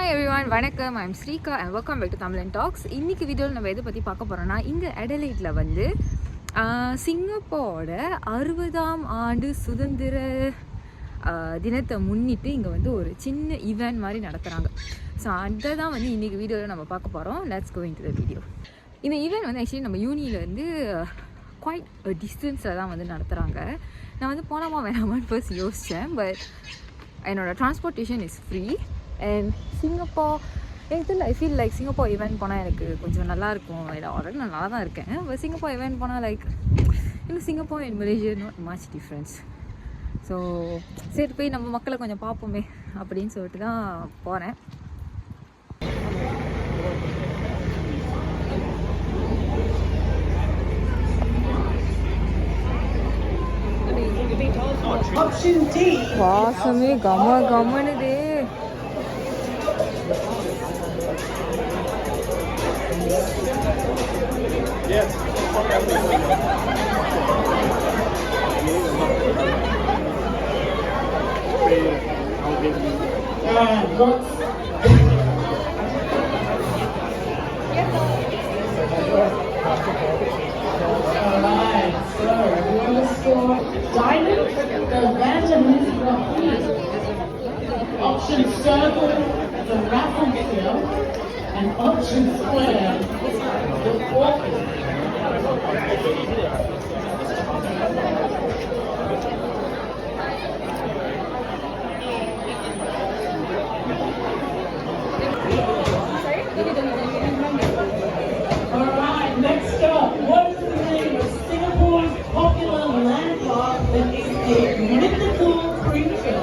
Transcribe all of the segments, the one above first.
Hi everyone, வணக்கம். I'm Srika and welcome back to Tamil Talks. இன்னைக்கு வீடியோவில் நம்ம எதை பற்றி பார்க்க போகிறோம்னா, இங்கே அடலைட்டில் வந்து சிங்கப்பூரோட 60ஆம் ஆண்டு சுதந்திர தினத்தை முன்னிட்டு இங்கே வந்து ஒரு சின்ன ஈவெண்ட் மாதிரி நடத்துகிறாங்க. ஸோ அதை தான் வந்து இன்றைக்கி வீடியோவில் நம்ம பார்க்க போகிறோம். Let's go into the video. இந்த ஈவெண்ட் வந்து ஆக்சுவலி நம்ம யூனியிலேருந்து குவைட் டிஸ்டன்ஸில் தான் வந்து நடத்துகிறாங்க. நான் வந்து போனாமா வேணாமான்னு ஃபர்ஸ்ட் யோசித்தேன். பட் என்னோடய transportation is free and Singapore எனக்கு தெரியல. I feel like Singapore event போனால் எனக்கு கொஞ்சம் நல்லாயிருக்கும். ஆல்ரெடி நான் நல்லா தான் இருக்கேன். பட் சிங்கப்பூர் ஈவெண்ட் போனால் லைக் இன்னும் Singapore and Malaysia not much difference. So சரி போய் நம்ம மக்களை கொஞ்சம் பார்ப்போமே அப்படின்னு சொல்லிட்டு தான் போகிறேன். வாசமே கம கமனுதே. Option circle, the raffle field, and option square, the forfeit. Alright, next up, what is the name of Singapore's popular landmark that is a mythical creature?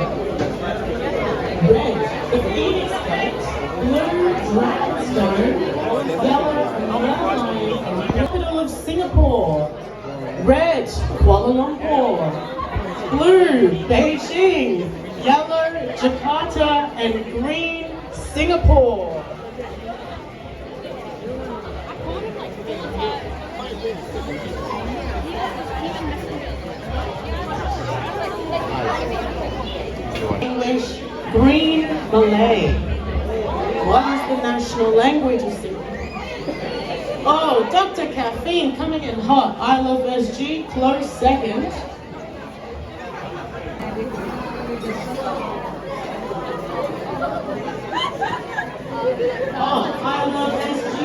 Red, the Phoenix Gate, blue, Dragonstone, yellow, Malai, capital of Singapore. Red, Kuala Lumpur. Blue, Beijing. Yellow, Jakarta, and green, Singapore. English, green, Malay. What is the national language of Singapore? Oh, Dr. Caffeine coming in hot. I love SG, close second. Oh, I love SG,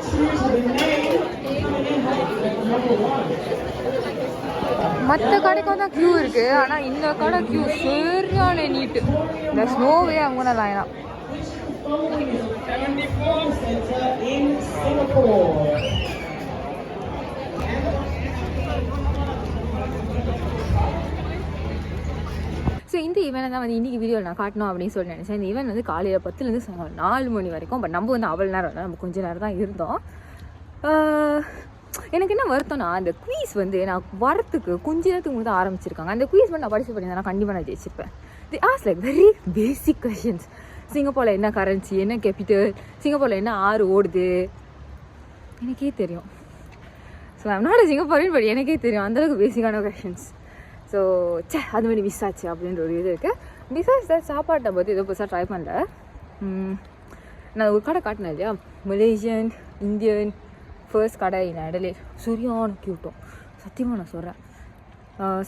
true to the name, coming in hot at number 1. மற்ற கடைக்கும் தான் Q இருக்குது. ஆனால் இந்த கடை Q சரியான நீட்டு. there's no way I'm gonna line up. So இந்த event தான் வந்து இன்றைக்கி வீடியோவில் நான் காட்டணும் அப்படின்னு சொல்லி நினச்சேன். இந்த ஈவெண்ட் வந்து காலையில் 10லேருந்து 4 மணி வரைக்கும். பட் நம்ம வந்து அவ்வளோ நேரம் இல்லை, நம்ம கொஞ்சம் நேரம் தான் இருந்தோம். எனக்கு என்ன வருத்தம்னா, அந்த குவீஸ் வந்து நான் வரத்துக்கு கொஞ்ச நேரத்துக்கு முன்னாடி தான் ஆரம்பிச்சிருக்காங்க. அந்த குவீஸ் வந்து நான் பார்ட்டிசிபேட் பண்ணியிருந்தேன், கண்டிப்பாக நான் ஜெயிச்சிருப்பேன். The as like very basic questions. சிங்கப்பூரில் என்ன கரன்சி, என்ன கேபிட்டல், சிங்கப்பூரில் என்ன ஆறு ஓடுது, எனக்கே தெரியும். ஸோ ஐம் நாட் சிங்கப்பூரின், பட் எனக்கே தெரியும் அந்தளவுக்கு பேசிக்கான கொஷின்ஸ். ஸோ அது மாதிரி மிஸ் ஆச்சு அப்படின்ற ஒரு இது இருக்குது. பிசாஸ் தட் சாப்பாட்டை பற்றி ஏதோ புதுசாக ட்ரை பண்ணல. நான் ஒரு கடை காட்டினேன் இல்லையா, மலேசியன் இந்தியன் ஃபர்ஸ்ட் கடை இன் அடலைட். சரியான கியூட்டும், சத்தியமாக நான் சொல்கிறேன்.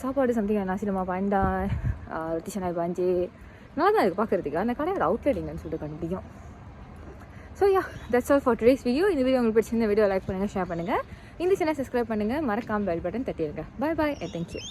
சாப்பாடு சம்திங் நாசிலமா பாண்டா டிஷனாய் பாஞ்சு நல்லா தான் இருக்குது பார்க்குறதுக்கு. அந்த கடையோட அவுட்லெட் எங்கன்னு சொல்லிட்டு கண்டுபிடிக்கும். So yeah, that's all for today's video. இந்த வீடியோ உங்களுக்கு பிடிச்சிருந்த வீடியோ லைக் பண்ணுங்கள், ஷேர் பண்ணுங்கள். இந்த சேனல் சப்ஸ்கிரைப் பண்ணுங்கள், மறக்காமல் பெல் பட்டன் தட்டிடுங்க. Bye bye, thank you.